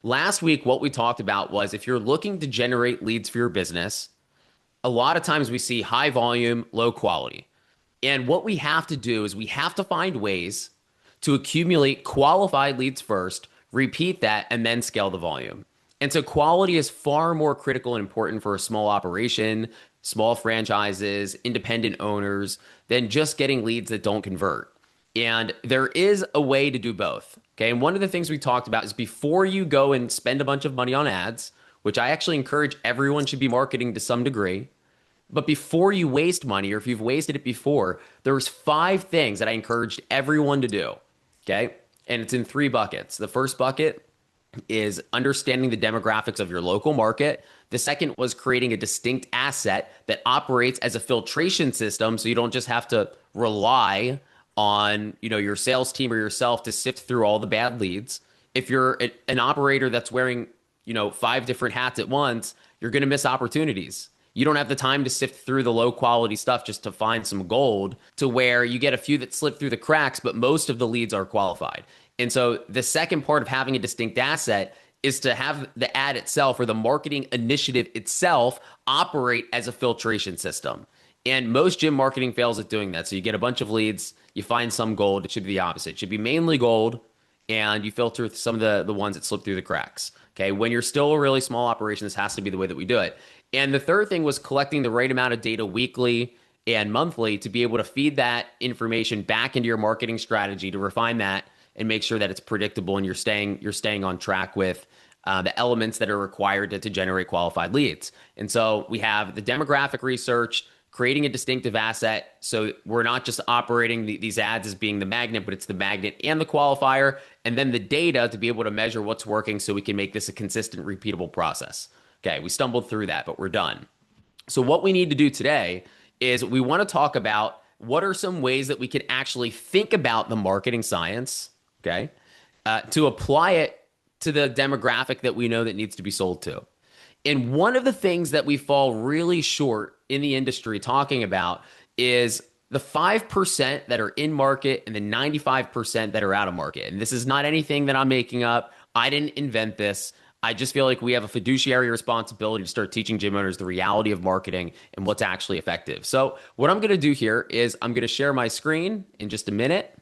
Last week, what we talked about was if you're looking to generate leads for your business, a lot of times we see high volume, low quality. And what we have to do is we have to find ways to accumulate qualified leads first, repeat that, and then scale the volume. And so quality is far more critical and important for a small operation, small franchises, independent owners, than just getting leads that don't convert. And there is a way to do both. Okay. And one of the things we talked about is before you go and spend a bunch of money on ads, which I actually encourage everyone should be marketing to some degree. But before you waste money, or if you've wasted it before, there's 5 things that I encouraged everyone to do. Okay. And it's in 3 buckets. The first bucket is understanding the demographics of your local market. The second was creating a distinct asset that operates as a filtration system so you don't just have to rely on, your sales team or yourself to sift through all the bad leads. If you're an operator that's wearing, 5 different hats at once, you're going to miss opportunities. You don't have the time to sift through the low quality stuff just to find some gold, to where you get a few that slip through the cracks, but most of the leads are qualified. And so the second part of having a distinct asset is to have the ad itself or the marketing initiative itself operate as a filtration system. And most gym marketing fails at doing that. So you get a bunch of leads, you find some gold. It should be the opposite. It should be mainly gold, and you filter some of the ones that slip through the cracks. Okay. When you're still a really small operation, this has to be the way that we do it. And the third thing was collecting the right amount of data weekly and monthly to be able to feed that information back into your marketing strategy to refine that and make sure that it's predictable and you're staying on track with the elements that are required to generate qualified leads. And so we have the demographic research, creating a distinctive asset. So we're not just operating these ads as being the magnet, but it's the magnet and the qualifier, and then the data to be able to measure what's working so we can make this a consistent, repeatable process. Okay, we stumbled through that, but we're done. So what we need to do today is we want to talk about what are some ways that we can actually think about the marketing science, okay, to apply it to the demographic that we know that needs to be sold to. And one of the things that we fall really short in the industry talking about is the 5% that are in market and the 95% that are out of market. And this is not anything that I'm making up. I didn't invent this. I just feel like we have a fiduciary responsibility to start teaching gym owners the reality of marketing and what's actually effective. So what I'm going to do here is I'm going to share my screen in just a minute,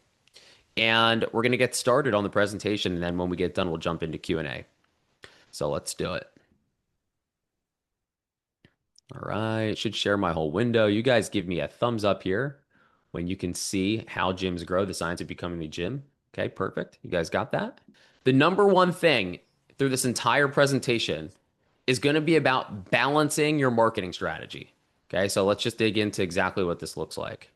and we're going to get started on the presentation. And then when we get done, we'll jump into Q&A. So let's do it. All right, should share my whole window. You guys give me a thumbs up here when you can see how gyms grow, the science of becoming the gym. Okay, perfect. You guys got that? The number one thing through this entire presentation is going to be about balancing your marketing strategy. Okay, so let's just dig into exactly what this looks like.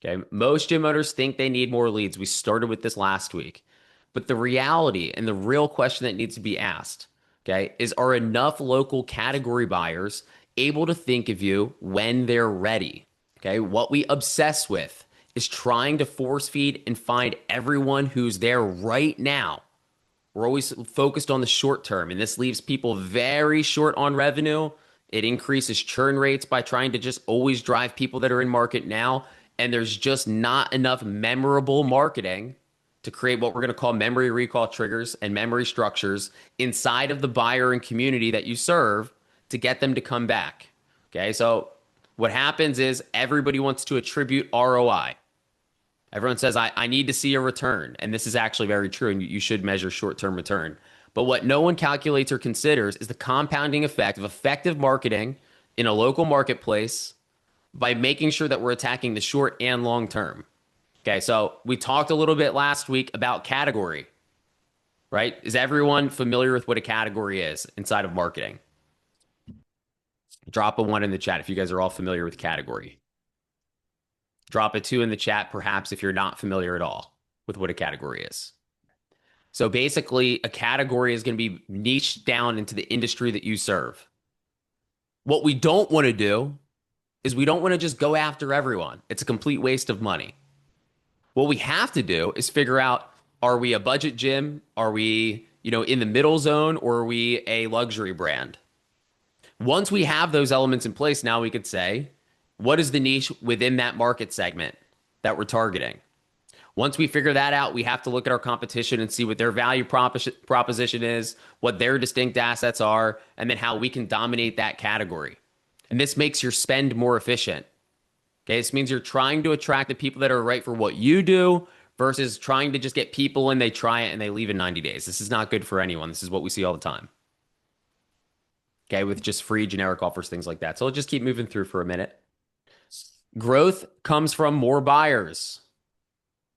Okay, most gym owners think they need more leads. We started with this last week. But the reality and the real question that needs to be asked, okay, is are enough local category buyers able to think of you when they're ready? Okay, what we obsess with is trying to force feed and find everyone who's there right now. We're always focused on the short term, and this leaves people very short on revenue. It increases churn rates by trying to just always drive people that are in market now. And there's just not enough memorable marketing to create what we're going to call memory recall triggers and memory structures inside of the buyer and community that you serve to get them to come back. Okay, so what happens is everybody wants to attribute ROI. Everyone says, I need to see a return. And this is actually very true, and you should measure short-term return. But what no one calculates or considers is the compounding effect of effective marketing in a local marketplace by making sure that we're attacking the short and long term. Okay, so we talked a little bit last week about category, right? Is everyone familiar with what a category is inside of marketing? Drop a 1 in the chat if you guys are all familiar with category. Drop a 2 in the chat, perhaps, if you're not familiar at all with what a category is. So basically, a category is going to be niched down into the industry that you serve. What we don't want to do is we don't want to just go after everyone. It's a complete waste of money. What we have to do is figure out, are we a budget gym? Are we, in the middle zone, or are we a luxury brand? Once we have those elements in place, now we could say, what is the niche within that market segment that we're targeting? Once we figure that out, we have to look at our competition and see what their value proposition is, what their distinct assets are, and then how we can dominate that category. And this makes your spend more efficient. Okay, this means you're trying to attract the people that are right for what you do versus trying to just get people in, they try it and they leave in 90 days. This is not good for anyone. This is what we see all the time. Okay, with just free generic offers, things like that. So let's just keep moving through for a minute. Growth comes from more buyers.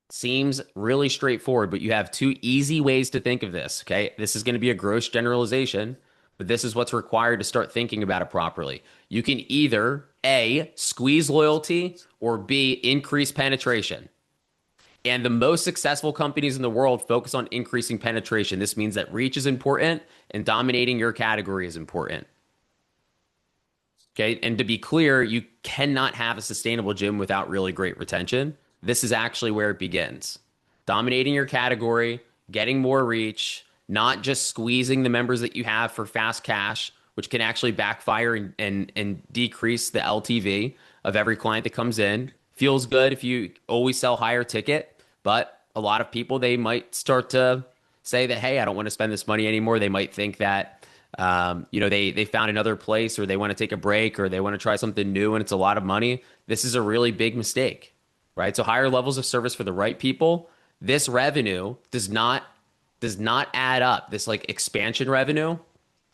Seems really straightforward, but you have two easy ways to think of this. Okay, this is going to be a gross generalization, but this is what's required to start thinking about it properly. You can either A, squeeze loyalty, or B, increase penetration. And the most successful companies in the world focus on increasing penetration. This means that reach is important and dominating your category is important. Okay. And to be clear, you cannot have a sustainable gym without really great retention. This is actually where it begins. Dominating your category, getting more reach, not just squeezing the members that you have for fast cash, which can actually backfire and decrease the LTV of every client that comes in. Feels good if you always sell higher ticket, but a lot of people, they might start to say that, hey, I don't want to spend this money anymore. They might think that, they found another place, or they want to take a break, or they want to try something new and it's a lot of money. This is a really big mistake, right? So higher levels of service for the right people. This revenue does not add up. This like expansion revenue,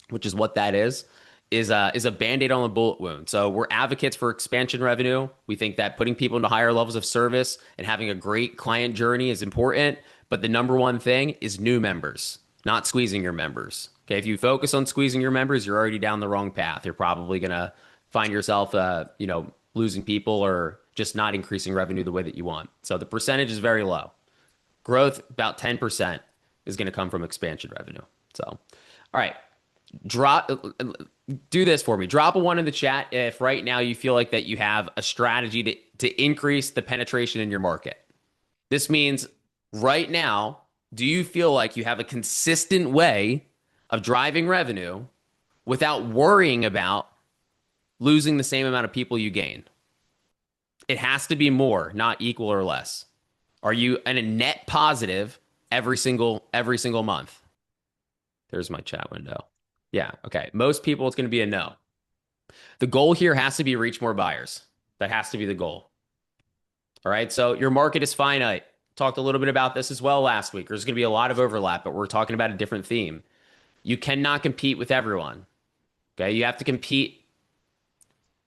which is what that is a Band-Aid on the bullet wound. So we're advocates for expansion revenue. We think that putting people into higher levels of service and having a great client journey is important. But the number one thing is new members, not squeezing your members. Okay, if you focus on squeezing your members, you're already down the wrong path. You're probably going to find yourself, losing people or just not increasing revenue the way that you want. So the percentage is very low. Growth, about 10% is going to come from expansion revenue. So, all right. Do this for me. Drop a 1 in the chat if right now you feel like that you have a strategy to increase the penetration in your market. This means right now, do you feel like you have a consistent way of driving revenue without worrying about losing the same amount of people you gain? It has to be more, not equal or less. Are you in a net positive every single month? There's my chat window. Yeah, okay. Most people, it's going to be a no. The goal here has to be reach more buyers. That has to be the goal. All right, so your market is finite. Talked a little bit about this as well last week. There's going to be a lot of overlap, but we're talking about a different theme. You cannot compete with everyone. Okay, you have to compete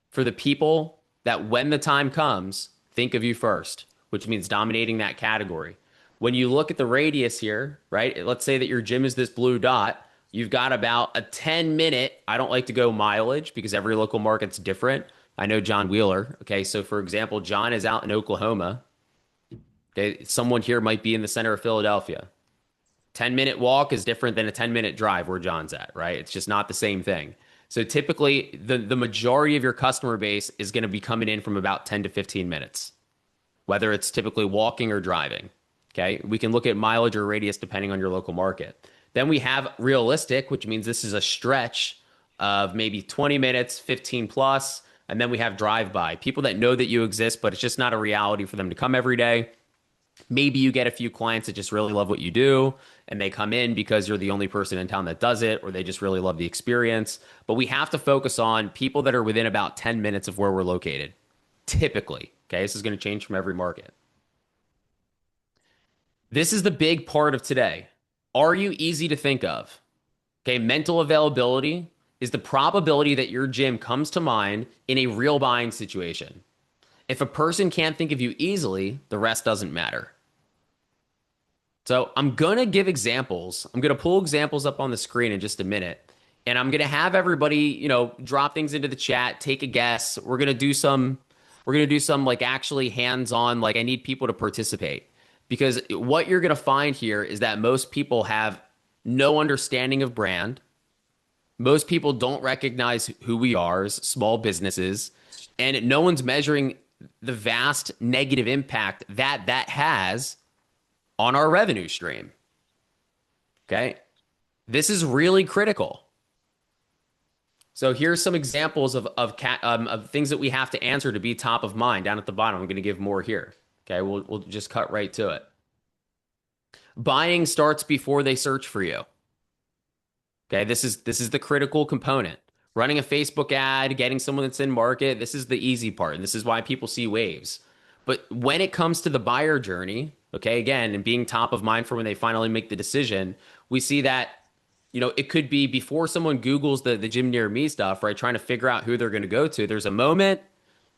for the people that when the time comes, think of you first, which means dominating that category. When you look at the radius here, right? Let's say that your gym is this blue dot. You've got about a 10-minute, I don't like to go mileage because every local market's different. I know John Wheeler. Okay, so for example, John is out in Oklahoma. Okay, someone here might be in the center of Philadelphia. 10-minute walk is different than a 10-minute drive where John's at, right? It's just not the same thing. So typically, the majority of your customer base is going to be coming in from about 10 to 15 minutes, whether it's typically walking or driving. Okay, we can look at mileage or radius depending on your local market. Then we have realistic, which means this is a stretch of maybe 20 minutes, 15 plus. And then we have drive-by, people that know that you exist, but it's just not a reality for them to come every day. Maybe you get a few clients that just really love what you do and they come in because you're the only person in town that does it, or they just really love the experience. But we have to focus on people that are within about 10 minutes of where we're located, typically. Okay, this is going to change from every market. This is the big part of today. Are you easy to think of? Okay, mental availability is the probability that your gym comes to mind in a real buying situation. If a person can't think of you easily, the rest doesn't matter. So I'm going to give examples. I'm going to pull examples up on the screen in just a minute. And I'm going to have everybody, drop things into the chat, take a guess. We're going to do some like actually hands-on, like I need people to participate. Because what you're going to find here is that most people have no understanding of brand. Most people don't recognize who we are as small businesses. And no one's measuring the vast negative impact that has on our revenue stream. Okay? This is really critical. So here's some examples of things that we have to answer to be top of mind. Down at the bottom, I'm going to give more here. Okay, we'll just cut right to it. Buying starts before they search for you. Okay, this is the critical component. Running a Facebook ad, getting someone that's in market, this is the easy part. And this is why people see waves. But when it comes to the buyer journey, okay, again, and being top of mind for when they finally make the decision, we see that, it could be before someone Googles the gym near me stuff, right? Trying to figure out who they're going to go to. There's a moment,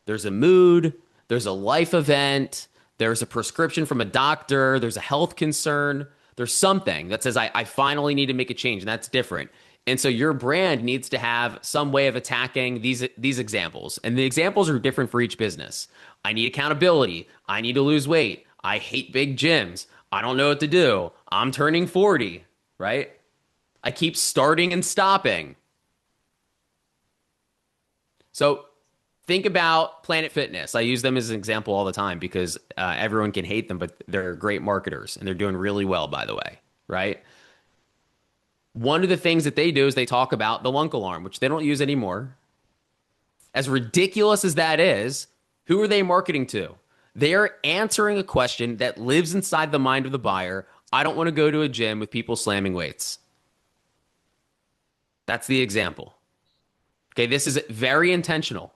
there's a mood, there's a life event, there's a prescription from a doctor, there's a health concern, there's something that says, I finally need to make a change, and that's different. And so your brand needs to have some way of attacking these examples. And the examples are different for each business. I need accountability. I need to lose weight. I hate big gyms. I don't know what to do. I'm turning 40, right? I keep starting and stopping. So think about Planet Fitness. I use them as an example all the time because everyone can hate them, but they're great marketers and they're doing really well, by the way, right? One of the things that they do is they talk about the lunk alarm, which they don't use anymore. As ridiculous as that is, who are they marketing to? They are answering a question that lives inside the mind of the buyer. I don't want to go to a gym with people slamming weights. That's the example. Okay, this is very intentional.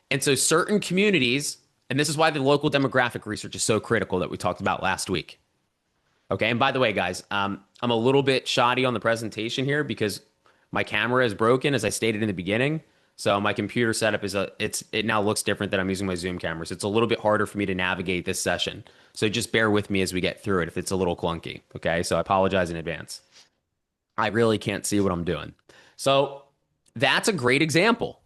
And so certain communities, and this is why the local demographic research is so critical that we talked about last week. Okay, and by the way, guys, I'm a little bit shoddy on the presentation here because my camera is broken, as I stated in the beginning. So my computer setup it now looks different than I'm using my Zoom camera. So it's a little bit harder for me to navigate this session. So just bear with me as we get through it if it's a little clunky. Okay, so I apologize in advance. I really can't see what I'm doing. So that's a great example.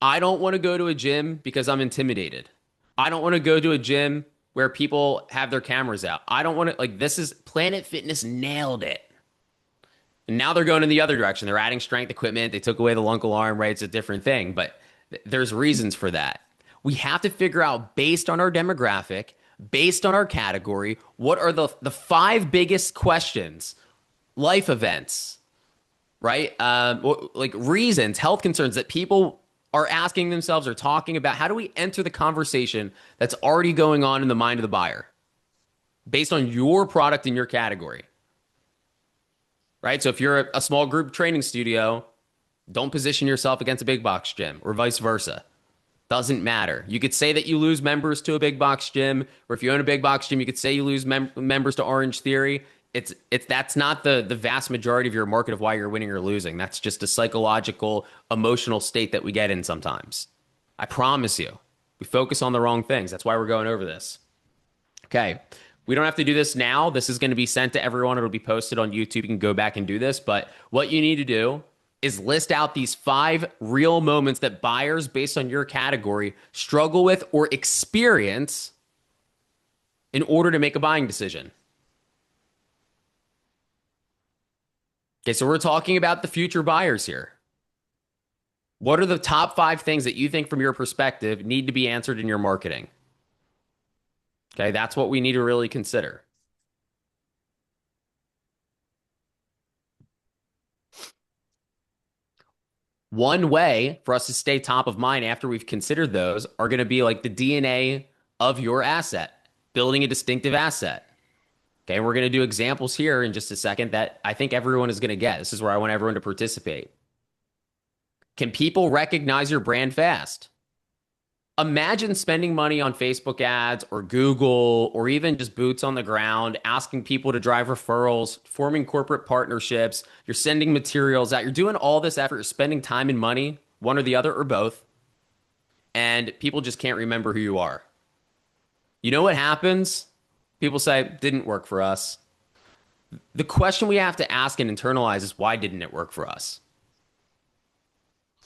I don't want to go to a gym because I'm intimidated. I don't want to go to a gym where people have their cameras out. I don't want to, like, this is Planet Fitness nailed it. And now they're going in the other direction. They're adding strength equipment. They took away the lunk alarm, right? It's a different thing, but there's reasons for that. We have to figure out, based on our demographic, based on our category, what are the five biggest questions, life events, right? Like reasons, health concerns that people are asking themselves or talking about. How do we enter the conversation that's already going on in the mind of the buyer based on your product in your category, right? So if you're a small group training studio, don't position yourself against a big box gym or vice versa. Doesn't matter. You could say that you lose members to a big box gym, or if you own a big box gym, you could say you lose members to Orange Theory. It's that's not the vast majority of your market of why you're winning or losing. That's just a psychological, emotional state that we get in sometimes. I promise you, we focus on the wrong things. That's why we're going over this. Okay, we don't have to do this now. This is going to be sent to everyone. It'll be posted on YouTube. You can go back and do this. But what you need to do is list out these five real moments that buyers, based on your category, struggle with or experience in order to make a buying decision. Okay, so we're talking about the future buyers here. What are the top five things that you think, from your perspective, need to be answered in your marketing? Okay, that's what we need to really consider. One way for us to stay top of mind after we've considered those are going to be like the DNA of your asset, building a distinctive asset. Okay, we're going to do examples here in just a second that I think everyone is going to get. This is where I want everyone to participate. Can people recognize your brand fast? Imagine spending money on Facebook ads or Google or even just boots on the ground, asking people to drive referrals, forming corporate partnerships. You're sending materials out. You're doing all this effort. You're spending time and money, one or the other or both, and people just can't remember who you are. You know what happens? People say, didn't work for us. The question we have to ask and internalize is, why didn't it work for us?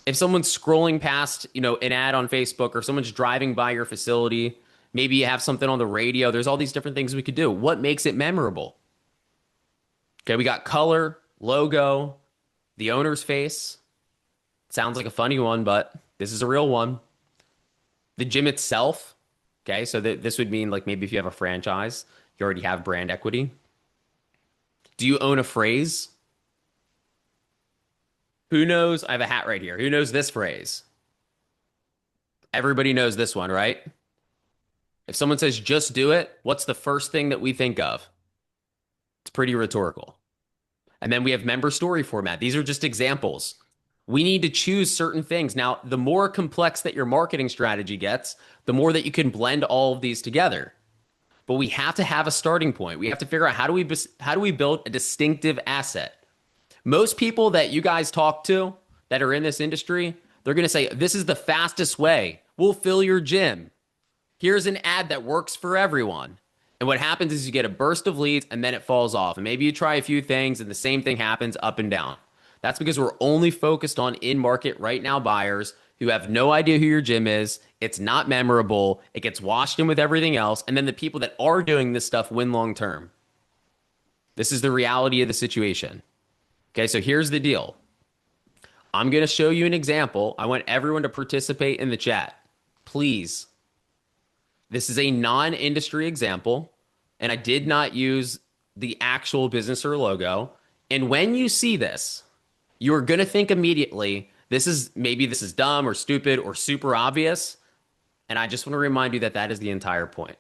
If someone's scrolling past, an ad on Facebook, or someone's driving by your facility, maybe you have something on the radio, there's all these different things we could do. What makes it memorable? Okay, we got color, logo, the owner's face. Sounds like a funny one, but this is a real one. The gym itself. Okay, so this would mean, like, maybe if you have a franchise, you already have brand equity. Do you own a phrase? Who knows? I have a hat right here. Who knows this phrase? Everybody knows this one, right? If someone says just do it, what's the first thing that we think of? It's pretty rhetorical. And then we have member story format. These are just examples. We need to choose certain things. Now, the more complex that your marketing strategy gets, the more that you can blend all of these together. But we have to have a starting point. We have to figure out how do we build a distinctive asset. Most people that you guys talk to that are in this industry, they're going to say, this is the fastest way. We'll fill your gym. Here's an ad that works for everyone. And what happens is you get a burst of leads and then it falls off. And maybe you try a few things and the same thing happens up and down. That's because we're only focused on in market right now buyers who have no idea who your gym is. It's not memorable. It gets washed in with everything else. And then the people that are doing this stuff win long term. This is the reality of the situation. Okay, so here's the deal. I'm going to show you an example. I want everyone to participate in the chat. Please. This is a non-industry example, and I did not use the actual business or logo. And when you see this, you're going to think immediately, maybe this is dumb or stupid or super obvious. And I just want to remind you that that is the entire point.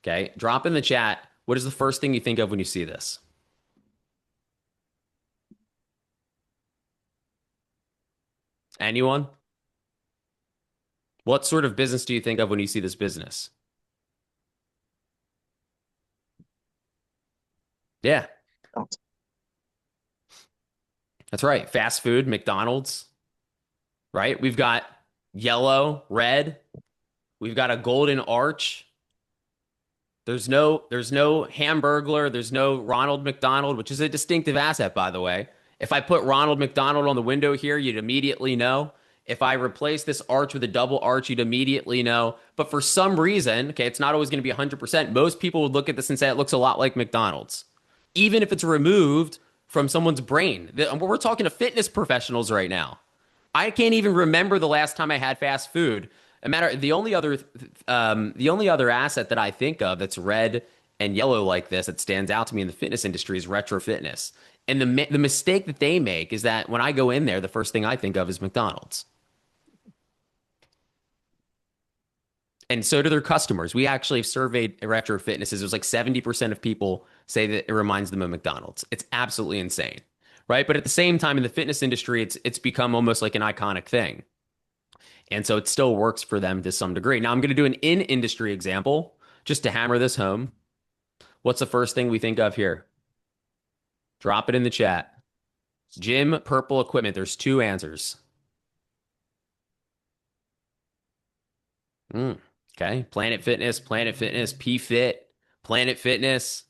Okay, drop in the chat. What is the first thing you think of when you see this? Anyone? What sort of business do you think of when you see this business? Yeah, that's right. Fast food, McDonald's, right? We've got yellow, red. We've got a golden arch. There's no Hamburglar. There's no Ronald McDonald, which is a distinctive asset, by the way. If I put Ronald McDonald on the window here, you'd immediately know. If I replace this arch with a double arch, you'd immediately know. But for some reason, okay, it's not always going to be 100%. Most people would look at this and say it looks a lot like McDonald's, even if it's removed from someone's brain. We're talking to fitness professionals right now. I can't even remember the last time I had fast food. The only other asset that I think of that's red and yellow like this that stands out to me in the fitness industry is retro fitness. And the mistake that they make is that when I go in there, the first thing I think of is McDonald's. And so do their customers. We actually have surveyed retro fitnesses. There's like 70% of people say that it reminds them of McDonald's. It's absolutely insane, right? But at the same time, in the fitness industry, it's become almost like an iconic thing. And so it still works for them to some degree. Now I'm going to do an in-industry example just to hammer this home. What's the first thing we think of here? Drop it in the chat. Gym, purple equipment. There's two answers. Okay. Planet Fitness, P-Fit, Planet Fitness.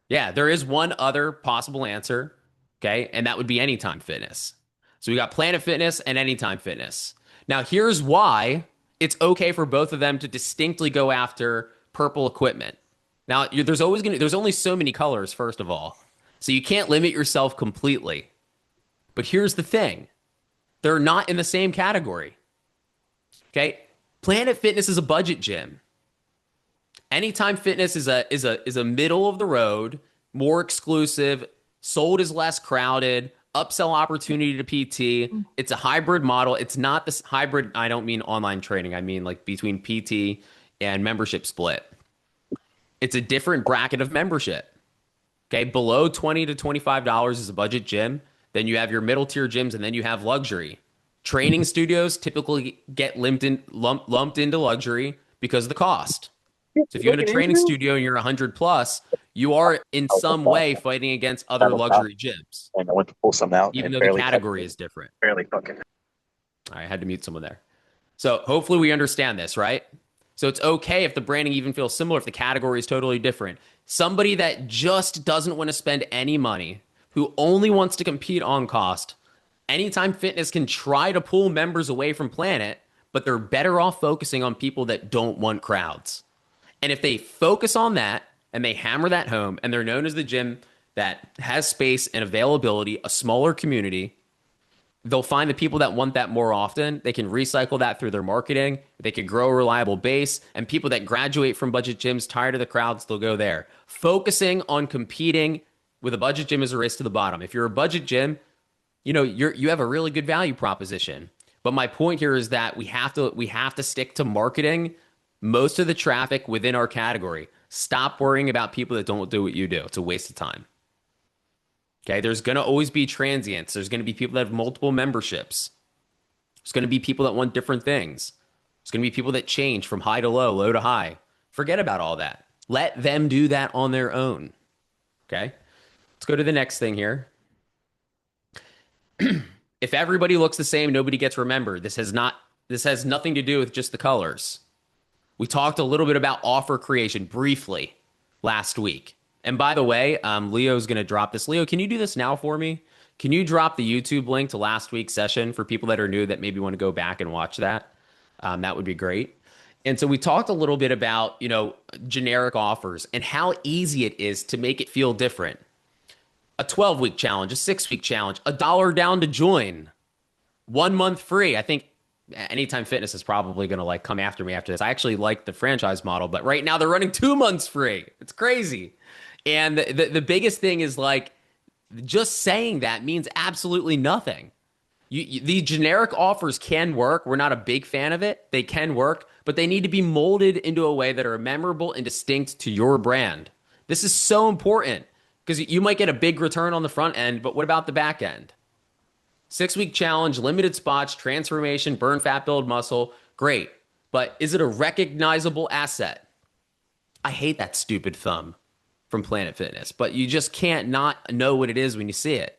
Yeah, there is one other possible answer. Okay. And that would be Anytime Fitness. So we got Planet Fitness and Anytime Fitness. Now, here's why it's okay for both of them to distinctly go after purple equipment. Now, there's only so many colors, first of all. So you can't limit yourself completely. But here's the thing. They're not in the same category. Okay? Planet Fitness is a budget gym. Anytime Fitness is a middle of the road, more exclusive, sold is less crowded, upsell opportunity to PT. It's a hybrid model. It's not this hybrid. I don't mean online training. I mean like between PT and membership split. It's a different bracket of membership. Okay, below $20 to $25 is a budget gym. Then you have your middle tier gyms, and then you have luxury. Training studios typically get lumped into luxury because of the cost. So if you have a training studio and you're 100 plus, you are in some way fighting against other luxury gyms. And I went to pull some out. Even though the category is different. Barely fucking. All right, I had to mute someone there. So hopefully we understand this, right? So it's okay if the branding even feels similar, if the category is totally different. Somebody that just doesn't want to spend any money, who only wants to compete on cost, Anytime Fitness can try to pull members away from Planet, but they're better off focusing on people that don't want crowds. And if they focus on that and they hammer that home and they're known as the gym that has space and availability, a smaller community, they'll find the people that want that more often. They can recycle that through their marketing. They can grow a reliable base. And people that graduate from budget gyms, tired of the crowds, they'll go there. Focusing on competing with a budget gym is a race to the bottom. If you're a budget gym, you have a really good value proposition. But my point here is that we have to stick to marketing Most of the traffic within our category. Stop worrying about people that don't do what you do. It's a waste of time. Okay. There's going to always be transients. There's going to be people that have multiple memberships. There's going to be people that want different things. There's going to be people that change from high to low, low to high. Forget about all that. Let them do that on their own. Okay. Let's go to the next thing here. If everybody looks the same, nobody gets remembered. This has nothing to do with just the colors. We talked a little bit about offer creation briefly last week. And by the way, Leo's going to drop this. Leo, can you do this now for me? Can you drop the YouTube link to last week's session for people that are new that maybe want to go back and watch that? That would be great. And so we talked a little bit about, generic offers and how easy it is to make it feel different. A 12-week challenge, a 6-week challenge, $1 down to join, 1 month free. I think Anytime Fitness is probably going to come after me after this. I actually like the franchise model, but right now they're running 2 months free. It's crazy. And the biggest thing is just saying that means absolutely nothing. The generic offers can work. We're not a big fan of it. They can work, but they need to be molded into a way that are memorable and distinct to your brand. This is so important because you might get a big return on the front end, but what about the back end? 6-week challenge, limited spots, transformation, burn fat, build muscle. Great. But is it a recognizable asset? I hate that stupid thumb from Planet Fitness, but you just can't not know what it is when you see it.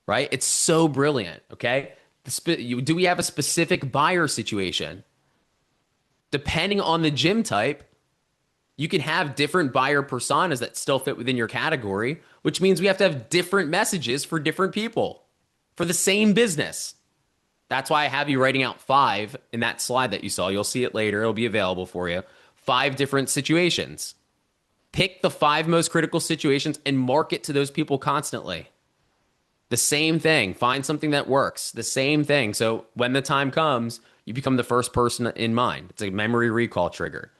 Right? It's so brilliant. Okay. Do we have a specific buyer situation? Depending on the gym type, you can have different buyer personas that still fit within your category, which means we have to have different messages for different people for the same business. That's why I have you writing out 5 in that slide that you saw. You'll see it later. It'll be available for you. 5 different situations. Pick the 5 most critical situations and market to those people constantly. The same thing. Find something that works. The same thing. So when the time comes, you become the first person in mind. It's a memory recall trigger.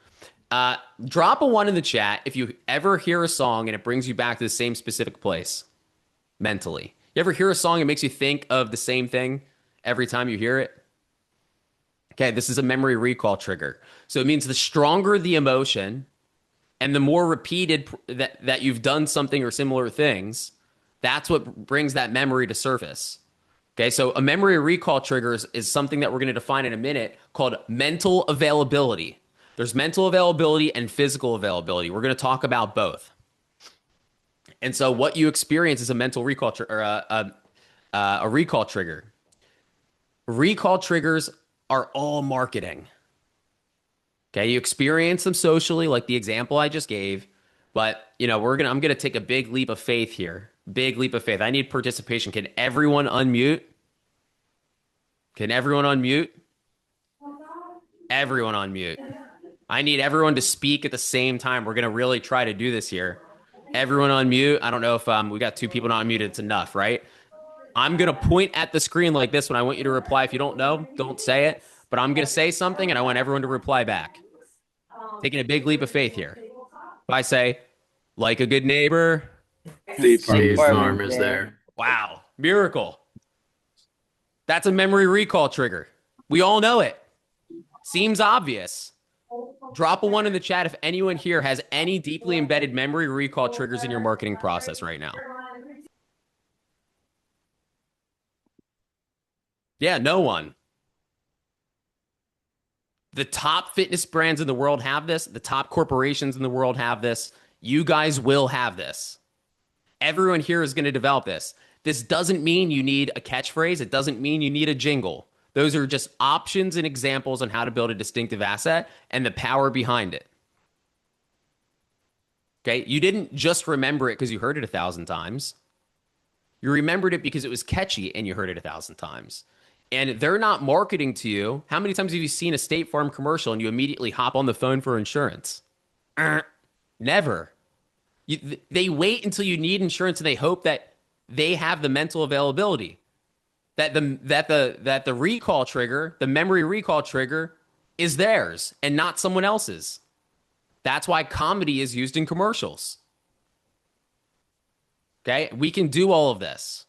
Drop a 1 in the chat if you ever hear a song and it brings you back to the same specific place mentally. You ever hear a song and makes you think of the same thing every time you hear it? Okay, this is a memory recall trigger. So it means the stronger the emotion and the more repeated that you've done something or similar things, that's what brings that memory to surface. Okay, so a memory recall trigger is something that we're going to define in a minute called mental availability. There's mental availability and physical availability. We're going to talk about both. And so what you experience is a mental recall or a recall trigger. Recall triggers are all marketing. Okay, you experience them socially, like the example I just gave, but I'm gonna take a big leap of faith here. Big leap of faith. I need participation. Can everyone unmute? Can everyone unmute? Everyone unmute. I need everyone to speak at the same time. We're gonna really try to do this here. Everyone unmute. I don't know if we got 2 people not unmuted. It's enough, right? I'm going to point at the screen like this when I want you to reply. If you don't know, don't say it. But I'm going to say something and I want everyone to reply back. Taking a big leap of faith here. If I say, like a good neighbor, State Farm is there. Wow. Miracle. That's a memory recall trigger. We all know it. Seems obvious. Drop a 1 in the chat if anyone here has any deeply embedded memory recall triggers in your marketing process right now. Yeah, no one. The top fitness brands in the world have this. The top corporations in the world have this. You guys will have this. Everyone here is going to develop this. This doesn't mean you need a catchphrase. It doesn't mean you need a jingle. Those are just options and examples on how to build a distinctive asset and the power behind it. Okay, you didn't just remember it because you heard it 1,000 times. You remembered it because it was catchy and you heard it 1,000 times. And they're not marketing to you. How many times have you seen a State Farm commercial and you immediately hop on the phone for insurance? Never. They wait until you need insurance and they hope that they have the mental availability. That the recall trigger, the memory recall trigger, is theirs and not someone else's. That's why comedy is used in commercials. Okay, we can do all of this.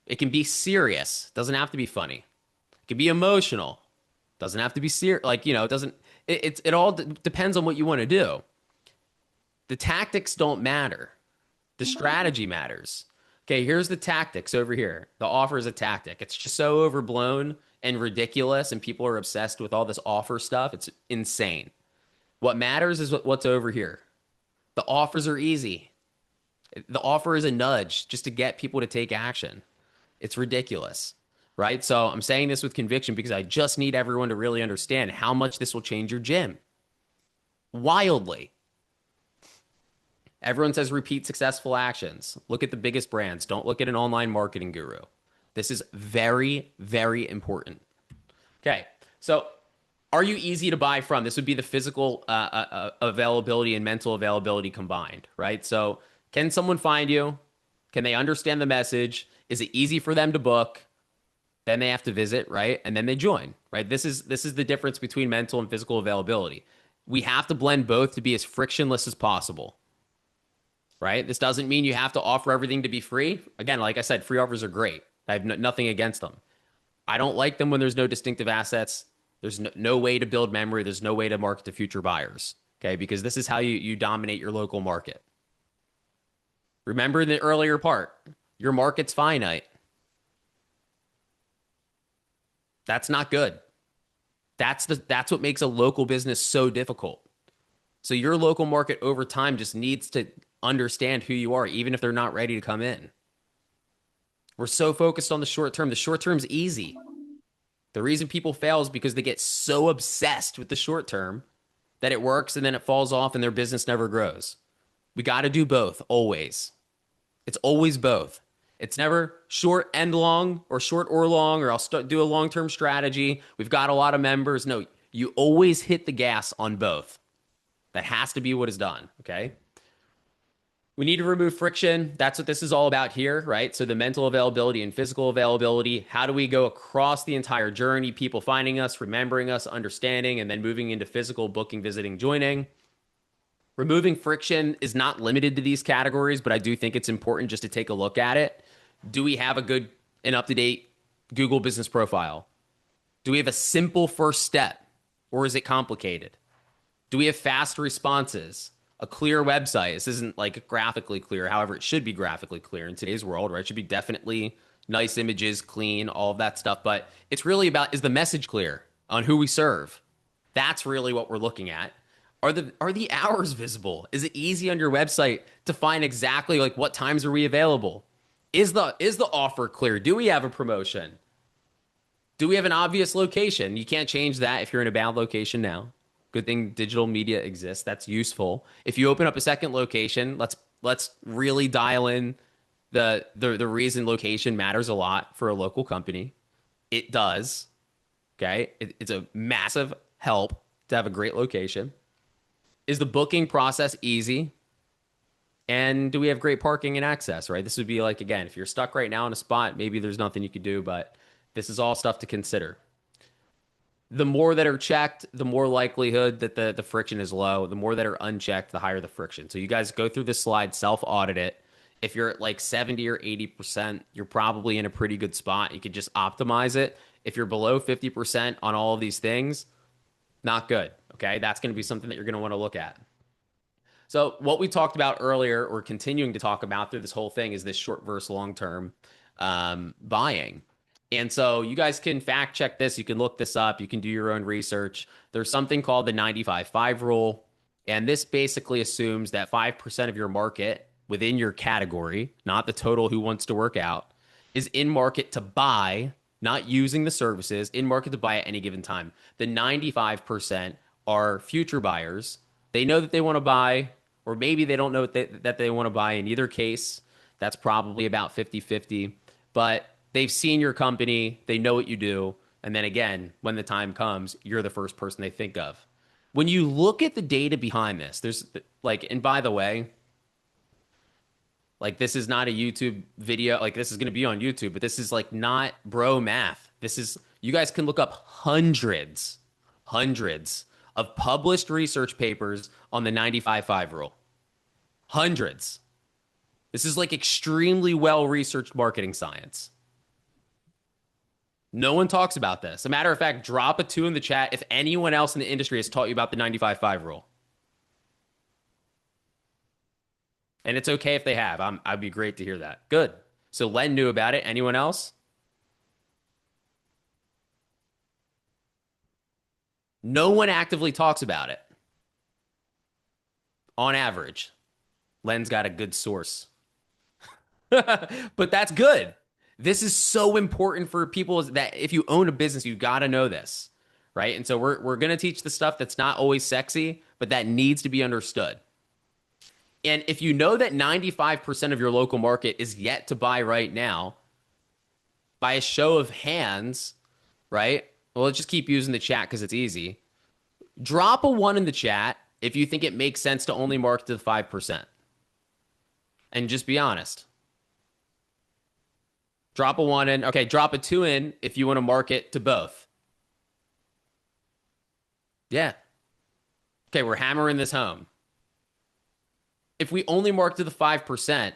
It can be serious. It doesn't have to be funny. It can be emotional. It doesn't have to be serious. It doesn't. It all depends on what you want to do. The tactics don't matter. The strategy matters. Okay, here's the tactics over here. The offer is a tactic. It's just so overblown and ridiculous, and people are obsessed with all this offer stuff. It's insane. What matters is what's over here. The offers are easy. The offer is a nudge just to get people to take action. It's ridiculous, right? So I'm saying this with conviction because I just need everyone to really understand how much this will change your gym. Wildly. Everyone says repeat successful actions. Look at the biggest brands. Don't look at an online marketing guru. This is very, very important. Okay, so are you easy to buy from? This would be the physical availability and mental availability combined, right? So can someone find you? Can they understand the message? Is it easy for them to book? Then they have to visit, right? And then they join, right? This is the difference between mental and physical availability. We have to blend both to be as frictionless as possible, right? This doesn't mean you have to offer everything to be free. Again, like I said, free offers are great. I have nothing against them. I don't like them when there's no distinctive assets. There's no way to build memory. There's no way to market to future buyers, okay? Because this is how you dominate your local market. Remember the earlier part, your market's finite. That's not good. That's what makes a local business so difficult. So your local market over time just needs to understand who you are, even if they're not ready to come in. We're so focused on the short term. The short term's easy. The reason people fail is because they get so obsessed with the short term that it works and then it falls off and their business never grows. We got to do both always. It's always both. It's never short and long or short or long, or I'll do a long-term strategy. We've got a lot of members. No, you always hit the gas on both. That has to be what is done, okay? We need to remove friction. That's what this is all about here, right? So the mental availability and physical availability. How do we go across the entire journey? People finding us, remembering us, understanding, and then moving into physical, booking, visiting, joining. Removing friction is not limited to these categories, but I do think it's important just to take a look at it. Do we have a good and up-to-date Google business profile? Do we have a simple first step, or is it complicated? Do we have fast responses? A clear website? This isn't like graphically clear. However, it should be graphically clear in today's world, right? It should be definitely nice images, clean, all of that stuff. But it's really about, is the message clear on who we serve? That's really what we're looking at. Are the hours visible? Is it easy on your website to find exactly like what times are we available? Is the offer clear? Do we have a promotion? Do we have an obvious location? You can't change that if you're in a bad location now. Good thing digital media exists. That's useful. If you open up a second location, let's really dial in the reason location matters a lot for a local company. It does. Okay? It's a massive help to have a great location. Is the booking process easy? And do we have great parking and access, right? This would be like, again, if you're stuck right now in a spot, maybe there's nothing you could do, but this is all stuff to consider. The more that are checked, the more likelihood that the friction is low. The more that are unchecked, the higher the friction. So you guys go through this slide, self-audit it. If you're at like 70 or 80%, you're probably in a pretty good spot. You could just optimize it. If you're below 50% on all of these things, not good, okay? That's going to be something that you're going to want to look at. So what we talked about earlier, or continuing to talk about through this whole thing, is this short versus long-term buying. And so you guys can fact check this. You can look this up. You can do your own research. There's something called the 95-5 rule. And this basically assumes that 5% of your market within your category, not the total who wants to work out, is in market to buy, not using the services, in market to buy at any given time. The 95% are future buyers. They know that they want to buy, or maybe they don't know that they want to buy. In either case, that's probably about 50-50. But they've seen your company, they know what you do, and then again, when the time comes, you're the first person they think of. When you look at the data behind this, there's like, and by the way, like this is not a YouTube video, like this is going to be on YouTube, but this is like not bro math. This is, you guys can look up hundreds of published research papers on the 95-5 rule. Hundreds. This is like extremely well-researched marketing science. No one talks about this. As a matter of fact, drop a two in the chat if anyone else in the industry has taught you about the 95-5 rule. And it's okay if they have. I'd be great to hear that. Good. So Len knew about it. Anyone else? No one actively talks about it on average. Len's got a good source. But that's good. This is so important for people that if you own a business, you got to know this, right? And so we're going to teach the stuff that's not always sexy, but that needs to be understood. And if you know that 95% of your local market is yet to buy right now, by a show of hands, right? Well, let's just keep using the chat because it's easy. Drop a one in the chat if you think it makes sense to only market to the 5%. And just be honest. Drop a one in. Okay, drop a two in if you want to market to both. Yeah. Okay, we're hammering this home. If we only market to the 5%,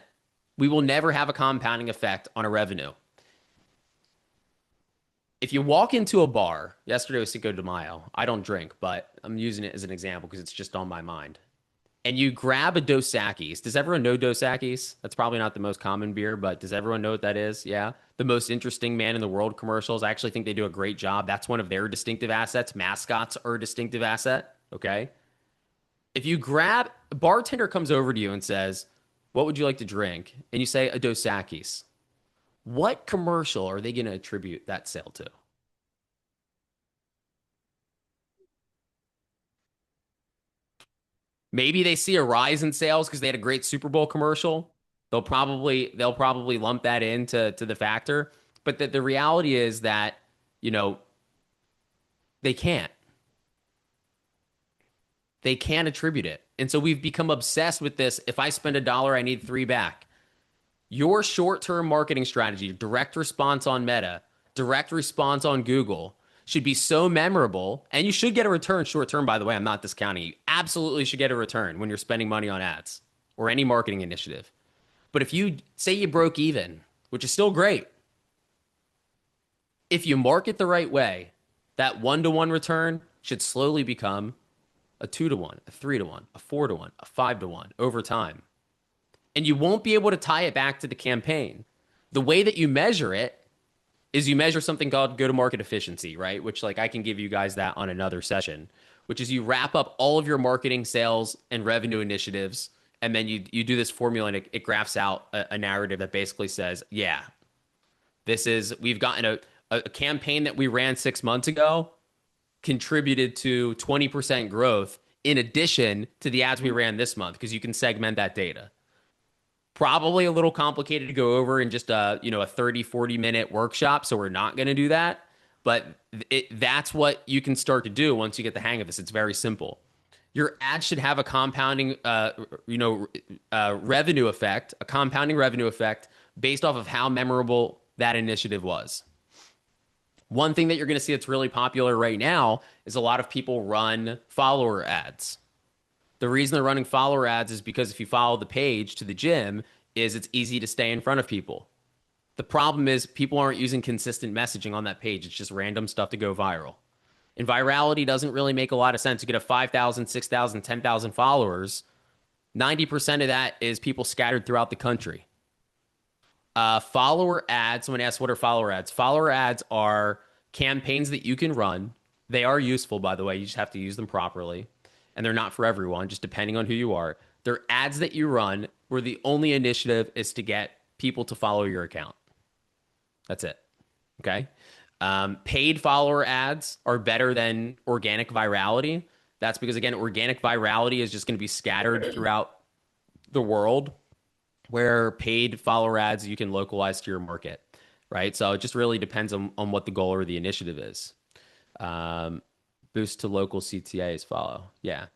we will never have a compounding effect on a revenue. If you walk into a bar, yesterday was Cinco de Mayo. I don't drink, but I'm using it as an example because it's just on my mind. And you grab a Dos Equis. Does everyone know Dos Equis? That's probably not the most common beer, but does everyone know what that is? Yeah. The most interesting man in the world commercials. I actually think they do a great job. That's one of their distinctive assets. Mascots are a distinctive asset. Okay. If you grab, a bartender comes over to you and says, "What would you like to drink?" And you say a Dos Equis. What commercial are they going to attribute that sale to? Maybe they see a rise in sales because they had a great Super Bowl commercial. They'll probably lump that into the factor. But the reality is that, you know, they can't. They can't attribute it. And so we've become obsessed with this. If I spend $1, I need three back. Your short-term marketing strategy, direct response on Meta, direct response on Google, should be so memorable, and you should get a return short term, by the way. I'm not discounting. You absolutely should get a return when you're spending money on ads or any marketing initiative. But if you say you broke even, which is still great, if you market the right way, that 1-to-1 return should slowly become a 2-to-1, a 3-to-1, a 4-to-1, a 5-to-1 over time. And you won't be able to tie it back to the campaign. The way that you measure it is you measure something called go-to-market efficiency, right? Which, like, I can give you guys that on another session, which is you wrap up all of your marketing, sales, and revenue initiatives, and then you do this formula, and it graphs out a narrative that basically says, yeah, we've gotten a campaign that we ran 6 months ago contributed to 20% growth in addition to the ads we ran this month, because you can segment that data. Probably a little complicated to go over in just a 30-40 minute workshop, so we're not going to do that. But that's what you can start to do once you get the hang of this. It's very simple. Your ad should have a compounding revenue effect, a compounding revenue effect based off of how memorable that initiative was. One thing that you're going to see that's really popular right now is a lot of people run follower ads. The reason they're running follower ads is because if you follow the page to the gym, it's easy to stay in front of people. The problem is people aren't using consistent messaging on that page. It's just random stuff to go viral. And virality doesn't really make a lot of sense. You get a 5,000, 6,000, 10,000 followers. 90% of that is people scattered throughout the country. Follower ads, someone asks, what are follower ads? Follower ads are campaigns that you can run. They are useful, by the way. You just have to use them properly. And they're not for everyone, just depending on who you are. They're ads that you run where the only initiative is to get people to follow your account. That's it. Okay. Paid follower ads are better than organic virality. That's because, again, organic virality is just going to be scattered throughout the world, where paid follower ads you can localize to your market, right? So it just really depends on what the goal or the initiative is. Boost to local CTAs follow. Yeah.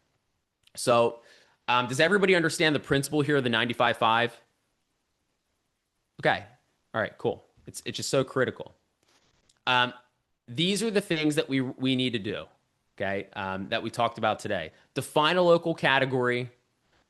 So does everybody understand the principle here of the 95-5? Okay. All right, cool. It's just so critical. These are the things that we need to do, okay, that we talked about today. Define a local category,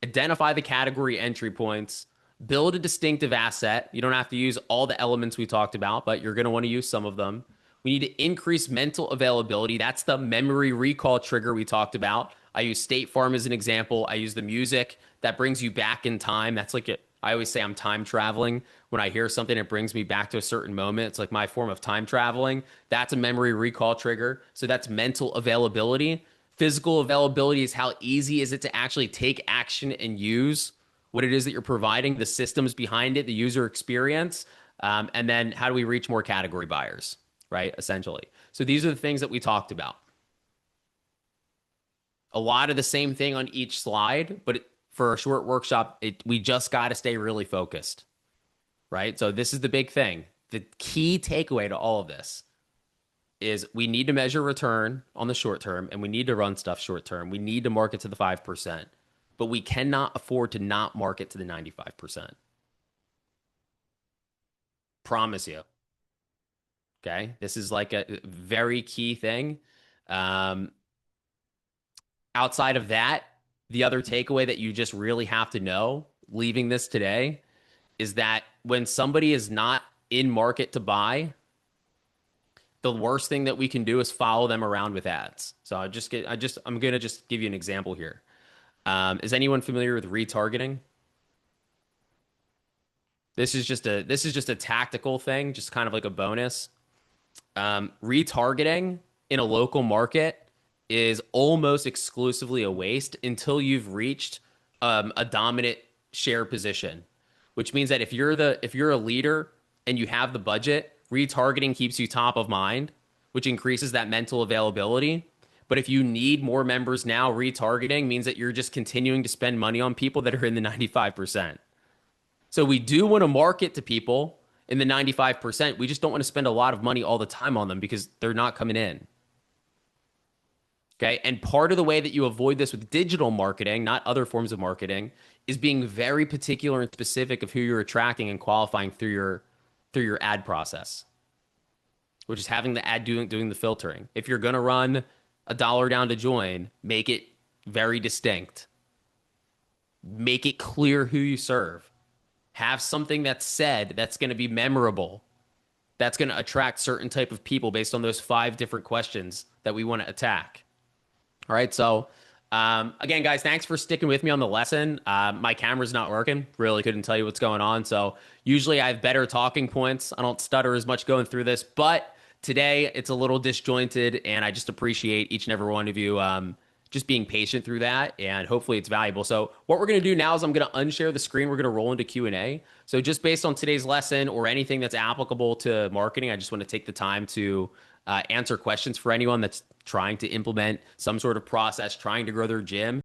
identify the category entry points, build a distinctive asset. You don't have to use all the elements we talked about, but you're going to want to use some of them. We need to increase mental availability. That's the memory recall trigger we talked about. I use State Farm as an example. I use the music that brings you back in time. That's like it. I always say I'm time traveling. When I hear something, it brings me back to a certain moment. It's like my form of time traveling. That's a memory recall trigger. So that's mental availability. Physical availability is how easy is it to actually take action and use what it is that you're providing, the systems behind it, the user experience, and then how do we reach more category buyers, right? Essentially. So these are the things that we talked about. A lot of the same thing on each slide, but for a short workshop, we just got to stay really focused, right? So this is the big thing. The key takeaway to all of this is we need to measure return on the short term and we need to run stuff short term. We need to market to the 5%, but we cannot afford to not market to the 95%. Promise you. Okay. This is like a very key thing. Um, Outside of that, the other takeaway that you just really have to know leaving this today is that when somebody is not in market to buy, the worst thing that we can do is follow them around with ads. So I'm gonna just give you an example here. Is anyone familiar with retargeting? This is just a tactical thing, just kind of like a bonus. Retargeting in a local market is almost exclusively a waste until you've reached a dominant share position, which means that if you're a leader and you have the budget, retargeting keeps you top of mind, which increases that mental availability. But if you need more members now, retargeting means that you're just continuing to spend money on people that are in the 95%. So we do want to market to people in the 95%. We just don't want to spend a lot of money all the time on them because they're not coming in. Okay. And part of the way that you avoid this with digital marketing, not other forms of marketing, is being very particular and specific of who you're attracting and qualifying through your ad process, which is having the ad doing the filtering. If you're gonna run $1 down to join, make it very distinct. Make it clear who you serve. Have something that's said that's going to be memorable. That's going to attract certain type of people based on those 5 different questions that we want to attack. All right. So, again, guys, thanks for sticking with me on the lesson. My camera's not working. Really couldn't tell you what's going on. So usually I have better talking points. I don't stutter as much going through this, but today it's a little disjointed, and I just appreciate each and every one of you just being patient through that, and hopefully it's valuable. So what we're going to do now is I'm going to unshare the screen. We're going to roll into Q&A. So just based on today's lesson or anything that's applicable to marketing, I just want to take the time to answer questions for anyone that's trying to implement some sort of process, trying to grow their gym.